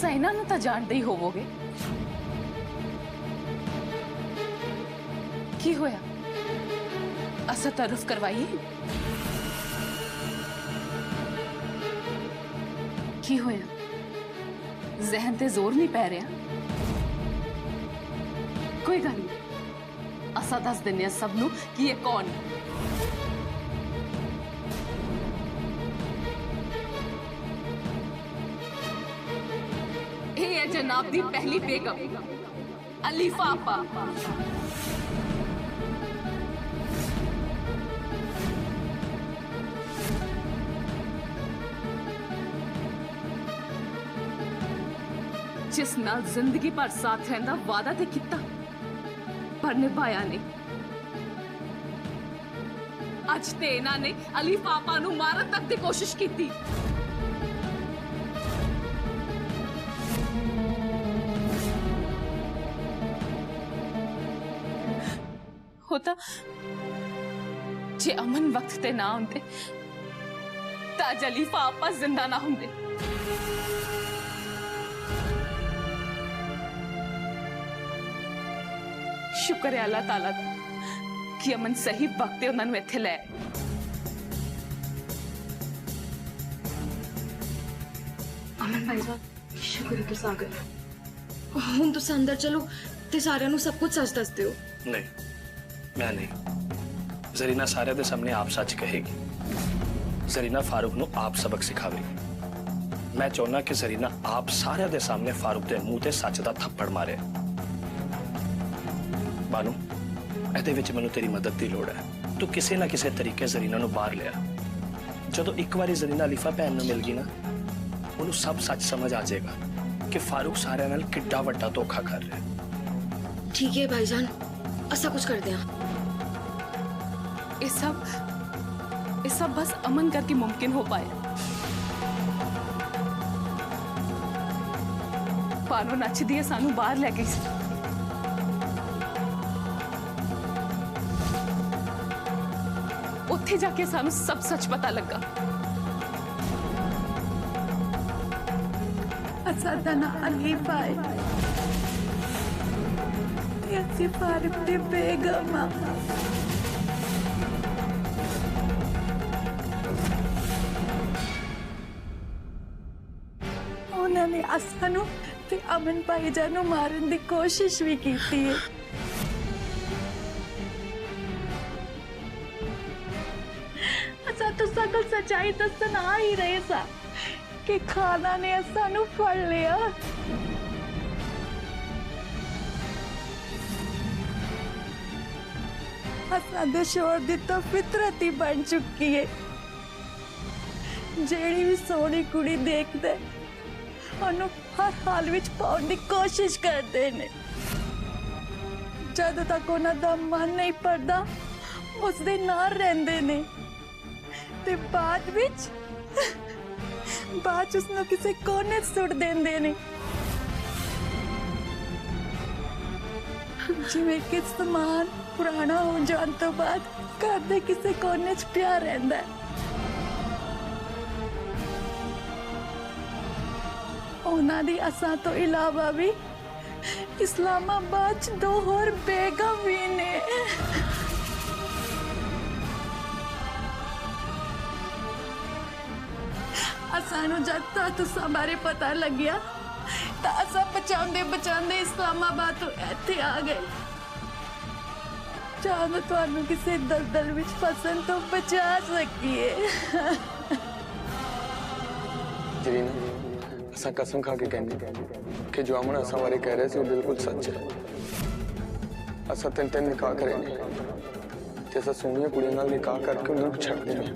तुसा इन्हां नूं तां जाणदे ही होवोगे। की होया? असा तारुफ करवाइए। की होया? जहन ते जोर नहीं पै रहा? कोई गल नहीं, असा दस दिने सबनू कि ये कौन है। ये है जनाब दी पहली बेगम अलीफा आपा। जिस नाल जिंदगी भर साथ रहंदा वादा ते किता पर निभाया नहीं। अज ते इन्हां ने अलीफा आपा नूं मारन तक दी कोशिश की। होता जे अमन वक्त ते ना होंदे ताज अलीफा आपा जिंदा ना होंदे। शुक्र है अल्लाह ताला दा कि अमन सही वक्त ते उन्हां नूं इत्थे लै। अमन भाई साहब शुक्र है तुस आ गए। हुण तुस अंदर चलो ते सारियां नूं सब कुछ सच दस दिओ। नहीं, मैं नहीं। जरीना सारे दे सामने आप सच कहेगी। जरीना फारूक नूं आप सबक सिखावेगी। मैं चाहना कि जरीना आप सारे दे सामने फारूक दे मुंह ते सच दा थप्पड़ मारे। बानू ਇਹਦੇ ਵਿੱਚ ਮੈਨੂੰ तेरी मदद की लोड़ है। तू किसी ना किसी तरीके जरीना नूं बाहर लिया। ਜਦੋਂ ਇੱਕ ਵਾਰੀ ਜ਼ਰੀਨਾ ਅਲੀਫਾ ਭੈਣ ਨੂੰ ਮਿਲ ਗਈ ਨਾ ਉਹਨੂੰ ਸਭ ਸੱਚ ਸਮਝ ਆ ਜਾਏਗਾ ਕਿ फारूक ਸਾਰਿਆਂ ਨਾਲ ਕਿੱਡਾ ਵੱਡਾ ਧੋਖਾ ਕਰ ਰਿਹਾ। ठीक है भाईजान, ऐसा कुछ कर दिया। ये सब बस अमन करके मुमकिन हो पाया। पानो नचदी है सानू बाहर ले गई। उत्थे जाके सानू सब सच पता लगा। असादना अलीफा है यासी फारूक दी बेगम उन्होंने असानू ते अमन भाईजान नूं मारन दी कोशिश भी की है। असा तो सकल सच्चाई दसन आ ही रहे सा कि खाना ने सानू फड़ लिया। असादे शोर दी तो फितरत ही बन चुकी है। जेड़ी भी सोहनी कुड़ी देखदे ओनू हर हाल विच पाउण दी कोशिश करदे ने। जद तक उन्हां दा मन नहीं भरदा उसदे नाल रहिंदे ने ते बाद उसनूं किसी कोने सुट देंदे ने। जिवें कि समान पुराना हो जाण तो बाद घर दे किसी कोने च पिया रहिंदा है। उन्हां दी असां तो इलावा भी इस्लामाबाद च 2 होर बेगम भी ने। असानू जद तक तुसा बारे पता लग गया तो असा बचांदे बचांदे इस्लामाबाद तो इत्थे आ गए। चाहो तुहानू किसी दलदल विच फसन तो बचा सकीए। जरीना असा कसम खा के कहने कि जो अमन असा बारे कह रहे थे वो बिल्कुल सच है। असा 3 निकाह करे ने ते असा सोहणियां कुड़ियां नाल निकाह करके उन्हां नूं छड्ड देने।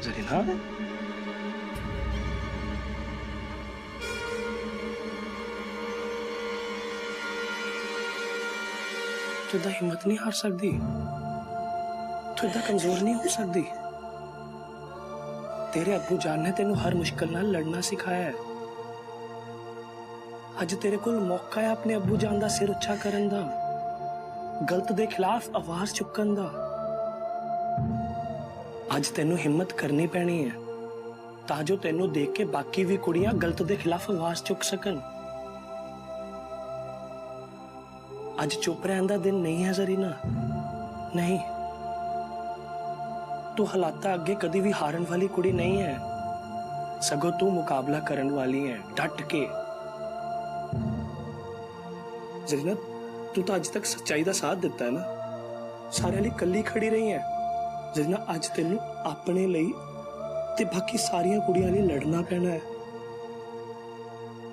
जरीना तू इदा हिम्मत नहीं हार सकती। तू इदा कमजोर नहीं हो सकती। तेरे अब्बू जान ने तेनू हर मुश्किल नाल लड़ना सिखाया है। अज तेरे कोल मौका है अपने अब्बू जान दा सिर उच्चा करन दा, गलत दे खिलाफ आवाज चुकन दा। ਅੱਜ ਤੈਨੂੰ ਹਿੰਮਤ ਕਰਨੀ ਪੈਣੀ ਹੈ ਤਾਂ ਜੋ ਤੈਨੂੰ ਦੇਖ ਕੇ ਬਾਕੀ ਵੀ ਕੁੜੀਆਂ ਗਲਤ ਦੇ ਖਿਲਾਫ ਆਵਾਜ਼ ਚੁੱਕ ਸਕਣ। ਅੱਜ ਚੁੱਪ ਰਹਿਣ ਦਾ ਦਿਨ ਨਹੀਂ ਹੈ ਜ਼ਰੀਨਾ, ਨਹੀਂ। ਤੂੰ ਹਾਲਾਤਾਂ ਅੱਗੇ ਕਦੀ ਵੀ ਹਾਰਨ ਵਾਲੀ ਕੁੜੀ ਨਹੀਂ ਹੈ, ਸਗੋਂ ਤੂੰ ਮੁਕਾਬਲਾ ਕਰਨ ਵਾਲੀ ਹੈ ਡਟ ਕੇ। ਜ਼ਰੀਨਾ, ਤੂੰ ਤਾਂ ਅੱਜ ਤੱਕ ਸੱਚਾਈ ਦਾ ਸਾਥ ਦਿੱਤਾ ਹੈ ਨਾ, ਸਾਰਿਆਂ ਲਈ ਕੱਲੀ ਖੜੀ ਰਹੀ ਹੈ। ਜ਼ਰੀਨਾ, ਅੱਜ ਤੈਨੂੰ ਆਪਣੇ ਲਈ ਤੇ ਬਾਕੀ ਸਾਰੀਆਂ ਕੁੜੀਆਂ ਲਈ ਲੜਨਾ ਪੈਣਾ ਹੈ।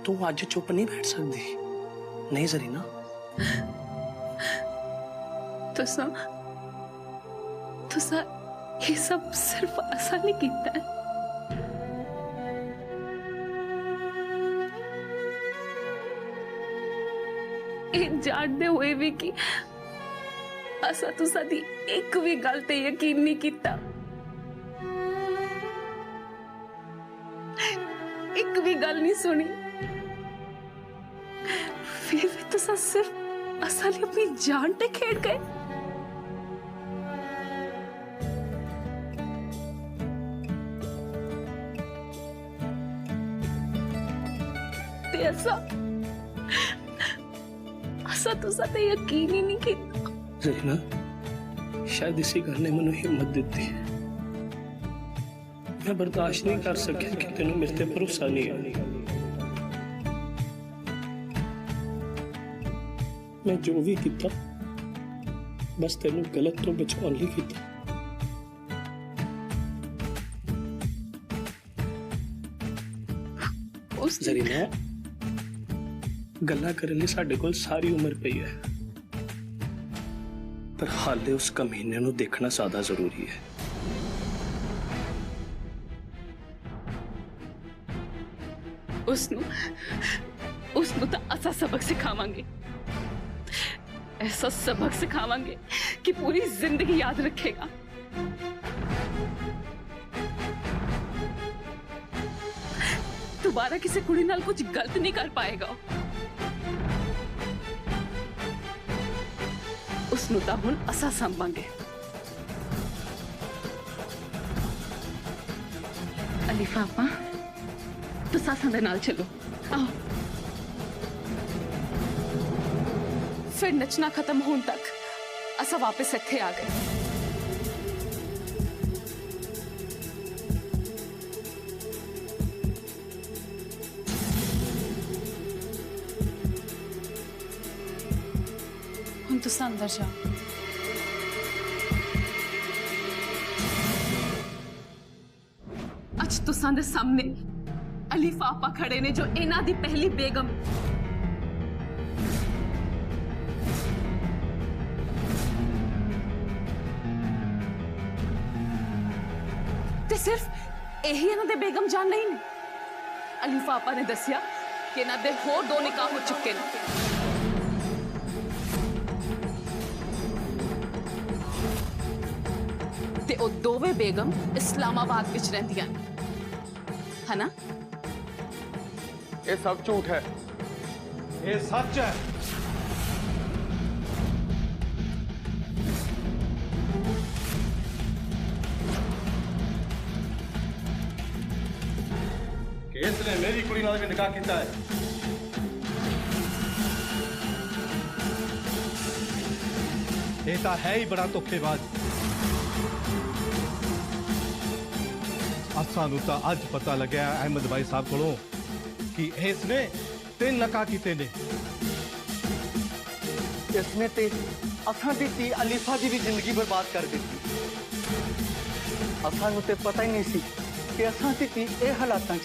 ਤੂੰ ਅੱਜ ਚੁੱਪ ਨਹੀਂ ਬੈਠ ਸਕਦੀ, ਨਹੀਂ ਜ਼ਰੀਨਾ। तुसा ये सब सिर्फ असा नहीं कीता है। ये जानते हुए भी कि असा तुसा दी एक भी गल ते यकीन नहीं कीता, एक भी गल नहीं सुनी, फिर भी तुसा सिर्फ असा ने अपनी जान ते खेड़ गए। ते असा तुसा ते यकीन ही नहीं किया। ਜ਼ਰੀਨਾ, शायद इसी गल ने मैनू हिम्मत दी है। मैं बर्दाश्त नहीं कर सकिया कि तेनों मेरे ते भरोसा नहीं है। मैं जो भी किया बस तेनों गलत तो बचाने लिए किया। ਜ਼ਰੀਨਾ, गल्लां करन लई साडे कोल सारी उम्र पई है, पर हाले उस कमीने नूं देखना ज्यादा जरूरी है। उसनु तो ऐसा सबक सिखावांगे, ऐसा सबक सिखावांगे कि पूरी जिंदगी याद रखेगा। दोबारा किसी कुड़ी नाल कुछ गलत नहीं कर पाएगा। उसनु तां हुण असा संभांगे। अलीफा आपा, तो सासा दे नाल चलो, आओ। फिर नचना खत्म होने तक असा वापस इत्थे आ गए। हुण तुसां अंदर जाओ। अज तुसां दे सामने अलीफा आपा खड़े ने जो इन्हां दी पहली बेगम। ते सिर्फ यही इन्हां दे बेगम जान नहीं ने। अलीफा आपा ने दसिया कि इन्हां दे होर 2 निकाह हो चुके ने। ते ओ दोवें बेगम इस्लामाबाद विच रहिंदियां ने, है ना? ये सब झूठ है। ये सच है। केस ने मेरी कुड़ी नाल भी निकाह किया है। ये तो है ही बड़ा धोखेबाज। सानू तो अज पता लग्या अहमद भाई साहब को कि इसने 3 निकाह किए ने। इसने ते असां दी धी अलीफा की भी जिंदगी बर्बाद कर दी। असानू ते पता ही नहीं सी कि असां दी धी ये हालातां च।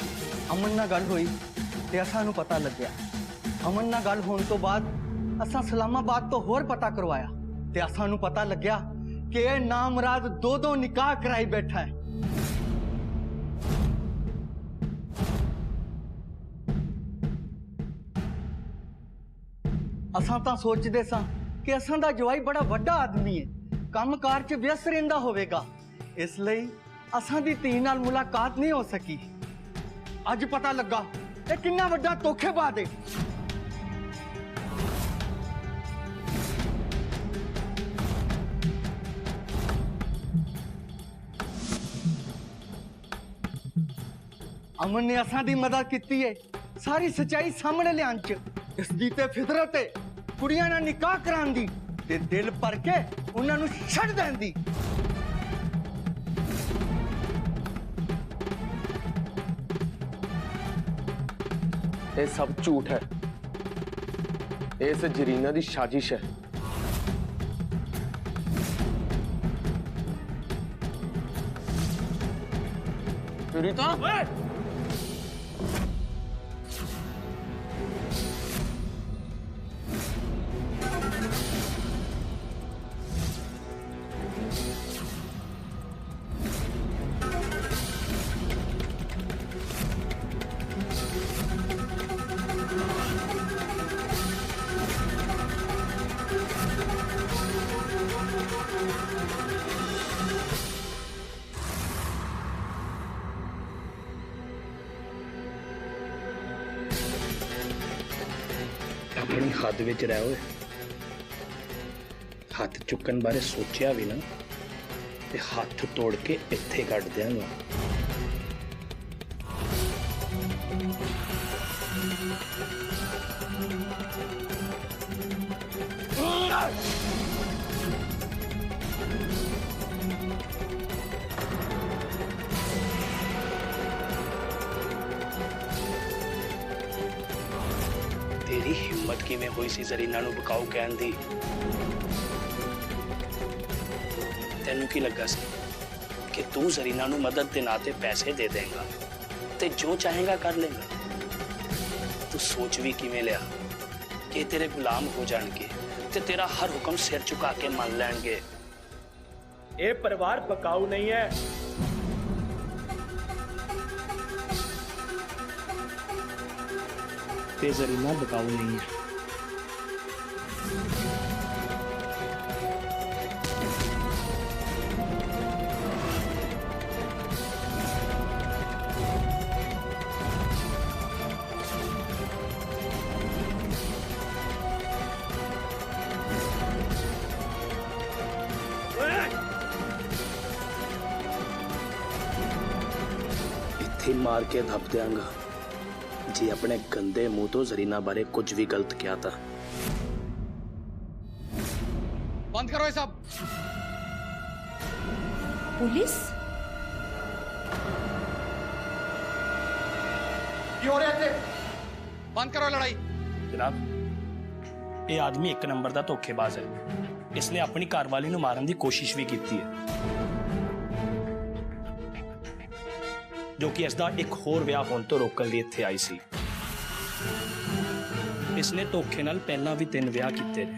अमन नाल गल हुई ते असानू पता लग्या। अमन नाल गल होने तो बाद असां इस्लामाबाद तो होर पता करवाया ते असानू पता लग्या कि ये नामराद 2 निकाह कराई बैठा है। असां तां सोचदे सां कि असां दा जवाई बड़ा वड्डा आदमी है, काम कार च व्यस्त रहिंदा होवेगा, इसलिए असां दी धी नाल मुलाकात नहीं हो सकी। अज पता लगा ये कितना वड्डा धोखेबाज है। अमन ने असां दी मदद कीती है सारी सच्चाई सामने लियान च। इसदी ते फितरत है कुड़ियां नाल निकाह करान दी ते दिल भर के उन्हां नूं छड्ड देण दी। ये सब झूठ है, इस जरीना दी साजिश है। रीता अपनी हद विच रहो। हाथ चुकन बारे सोचिया भी ना ते हाथ तोड़ के इत्थे कट देंगा। तेरी हिम्मत किवें होई सी जरीना नूं बकाऊ कहण दी? तेनू की लगा सी कि तू जरीना नूं मदद दे नाते पैसे दे देगा ते जो चाहेगा कर लेगा? तू सोच भी किवें लिया कि तेरे गुलाम हो जाएंगे ते तेरा हर हुक्म सिर झुका के मान लेंगे? ये परिवार बकाऊ नहीं है। ते जरीना बकाऊ नहीं है। इत्थे मार के धप देंगा जी अपने गंदे मुंह तो जरीना बारे कुछ भी गलत किया था। बंद करो ये सब। पुलिस? की हो रहा है? बंद करो लड़ाई। जनाब, ये आदमी एक नंबर का धोखेबाज है। इसने अपनी घरवाली नूं मारन की कोशिश भी की है, जो कि इसका एक होर विआह होने तो रोकने लिए इत्थे आई सी। इसने धोखे नाल पहला भी 3 विआह कीते ने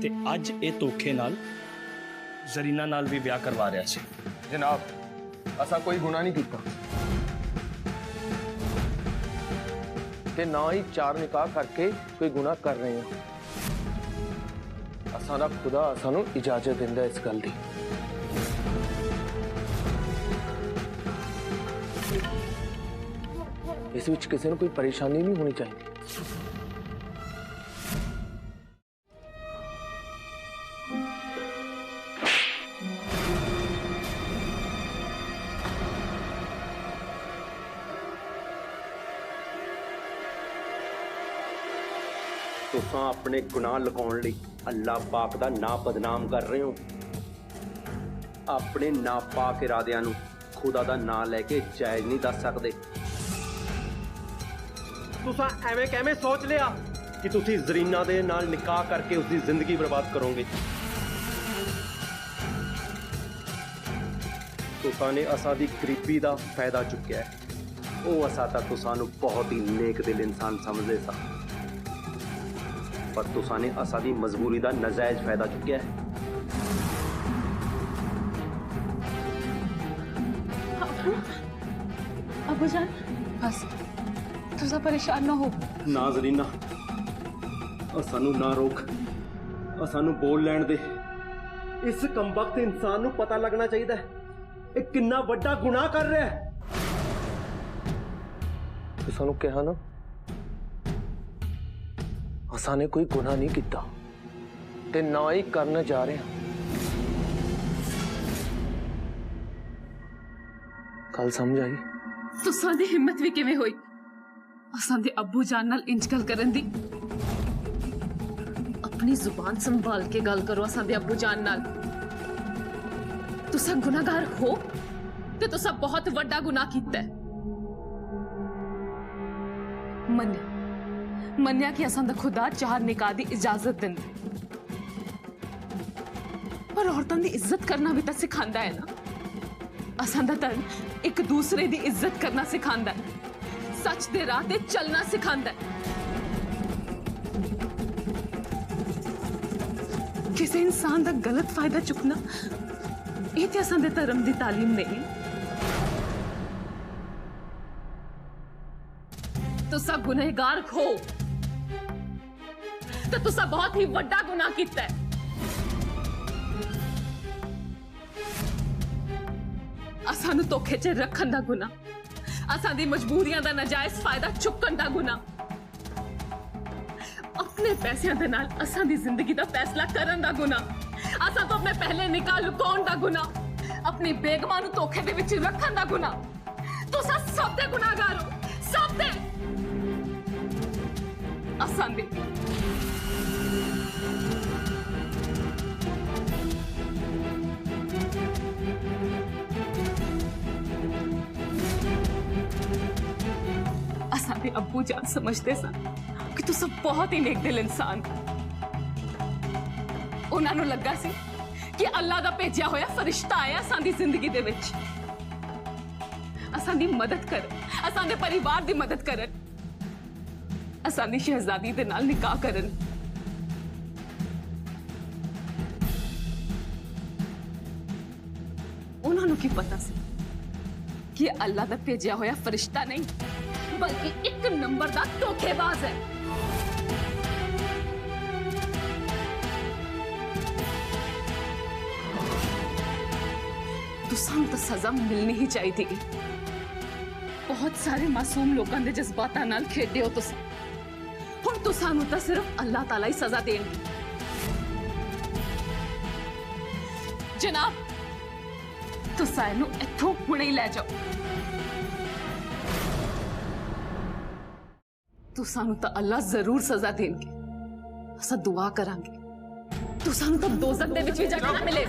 ते अज ये धोखे नाल जरीना नाल भी विआह करवा रहा सी। जनाब, असा कोई गुनाह नहीं किया ते ना ही 4 निकाह करके कोई गुनाह कर रहे हैं। असा दा खुदा सानू इजाजत दिंदा इस गल दी। इस विच किसी को कोई परेशानी नहीं होनी चाहिए। तुसां अपने गुनाह लुकाउण लई अल्लाह पाक दा नाम बदनाम कर रहे हो। अपने नापाक इरादियां नूं खुदा दा नाम लैके जायज नहीं दस सकदे। तुसां एवें कैवें सोच लिया कि तुसी जरीना दे नाल निकाह करके उसकी जिंदगी बर्बाद करोगे? तुसां ने असां दी गरीबी दा फायदा चुक्या है। वो असा तां तुसां नूं बहुत ही नेक दिल इंसान समझदे सा, पर तुसां ने असां दी मजबूरी दा नजायज फायदा चुक्या है। अबू जान, बस तुसा परेशान ना हो। ना जरीना, सानू ना रोक, सानू बोल लैण दे। इस कमबख्त इंसान नू पता लगना चाहिए ये कितना वड्डा गुनाह कर रहा है। तो सानू कहा ना, असा ने कोई गुनाह नहीं किया ते ना ही करना जा रहे हैं। कल समझ आई? तुसां दी हिम्मत भी किवें होई असां दे अब्बू जान नाल इंज गल करन दी? अपनी जुबान संभाल के गल करो असां दे अब्बू जान नाल। तुसा गुनाहगार हो ते तुसा बहुत वड्डा गुनाह कीता है। मन्निया कि असां दा खुदा चार निकाह दी इजाजत दिंदा, पर औरतां दी इज्जत करना भी तो सिखांदा है ना। असां दा धर्म एक दूसरे दी इज्जत करना सिखांदा है, सच दे राह ते चलना सिखांदा है। किसी इंसान दा गलत फायदा चुकना ये ते असां दे धर्म दी तालीम नहीं। तुसा गुनहगार हो तो तुसा बहुत ही वड्डा गुनाह कीता है। असां नूं धोखे च रखन दा गुनाह, असां दी मजबूरियां दा नाजायज फायदा चुकन दा गुनाह, अपने पैसों दे नाल असां दी जिंदगी दा फैसला करन दा गुनाह, असां तो अपने पहले निकाह लुकाउण दा गुनाह, अपनी बेगमां नूं धोखे दे विच रखन दा गुनाह। तुसा सब दे गुनाहगार हो, सब दे। असां दे असां दे अब्बू जान समझते सन कि तुसा बहुत ही नेक दिल इंसान। उन्हां नूं लगा सी कि अल्लाह दा भेजिया होया फरिश्ता आया असां दी जिंदगी दे विच, असां दी मदद कर, असां दे परिवार दी मदद करन, असां दी शहजादी दे नाल निकाह करन। उन्हां नूं की पता सी कि अल्लाह दा भेजिया होया फरिश्ता नहीं बल्कि एक नंबर दा धोखेबाज है। तुसां तो सजा मिलनी ही चाहिए थी। बहुत सारे मासूम लोगों के जज्बातां नाल खेडे हो तुसां। हुण तुसां नूं तां सिर्फ अल्लाह ताला ही सजा देणगे। जनाब तुसां इहनूं इत्थों हुणे ही लै जाओ। तुसां नूं तां अल्लाह जरूर सजा देणगे। असां दुआ करांगे तुसां नूं तां दोज़ख दे विच भी जगह ना मिले।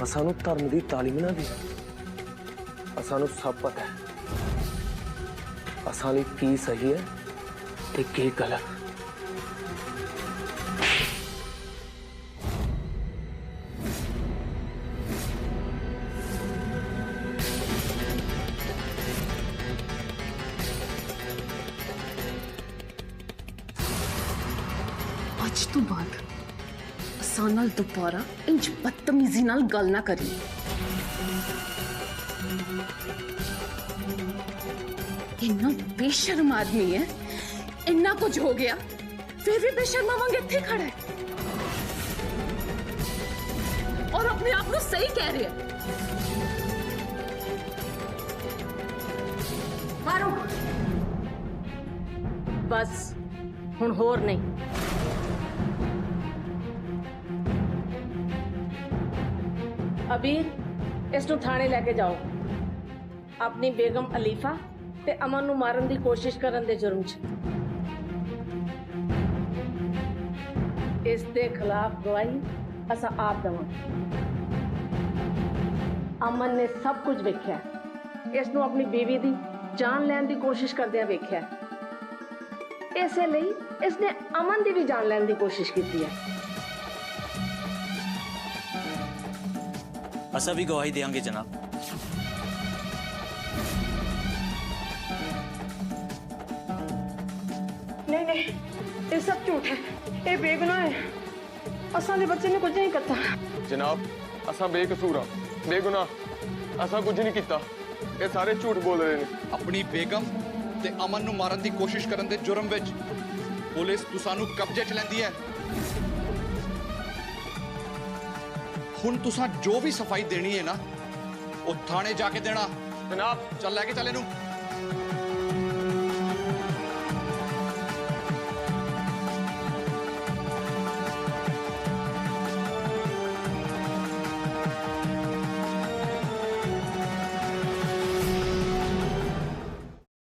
असानू धर्म की तालीम ना दी, असानू सब पता है असां लई की सही है ते की गलत। आज तो बाद असां नाल दोबारा इंज बदतमीजी नाल गल ना करी। इन्ना बेशर्म आदमी है, इन्ना कुछ हो गया फिर भी बेशर्मा वांग इत्थे खड़ा है और अपने आप को सही कह रहे है। मारो बस हुण होर नहीं। अबीर इसनू थाने लेके जाओ। अपनी बेगम अलीफा ते अमन नू मारन दी कोशिश करन दे जुर्म च। इस दे खिलाफ गवाही असा आप देवांगे। अमन ने सब कुछ वेख्या, इसनू अपनी बीवी दी जान लैन दी कोशिश करदियां वेख्या, इसे लई इसने अमन दी भी जान लैन दी कोशिश की है। असा भी गवाही देंगे जनाब। नहीं नहीं ये सब झूठ है, ये बेगुनाह है। असा दे बच्चे ने कुछ नहीं करता। जनाब असा बेकसूर हाँ, बेगुनाह, असा कुछ नहीं किया। ये सारे झूठ बोल रहे हैं। अपनी बेगम ते अमन नू मारन दी कोशिश करन दे जुर्म विच पुलिस तुसानू कब्जे च लैंदी है। हुण तुसां जो भी सफाई देनी है ना वो थाने जाके देना। जनाब चल लेके चले नू।